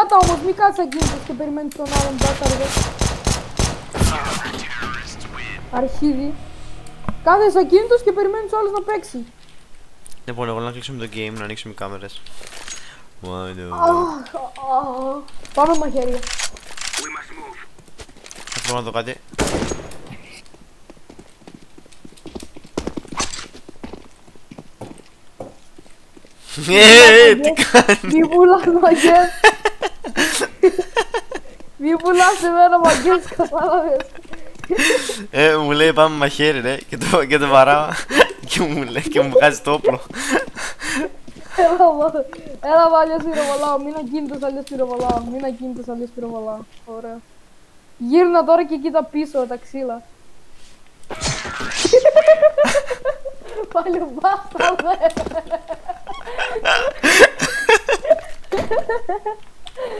Πάτα όμως, μη κάτσεις ακίνητος και περιμένεις τον άλλον μπάταργο. Αρχίδι. Κάθεσαι ακίνητος και περιμένεις ο άλλος να παίξει. Λοιπόν, εγώ να κλείσουμε το game, να ανοίξουμε οι κάμερες. Πάμε μαχαίρια. Θα θέλω να δω κάτι. Τι κάνει? Μη πουλάς μαγιές. Μη πουλάς εμένα μαγιές, κατάλαβες. Μου λέει πάμε μαχαίρι ρε και το βαράω και μου βγάζει το όπλο. Έλα αλλιώς πυροβολάω, μην ακίνητος αλλιώς πυροβολάω. Μην ακίνητος αλλιώς πυροβολάω. Ωραία. Γύρνα τώρα και κοίτα πίσω τα ξύλα. Πάλι μπάστα δε.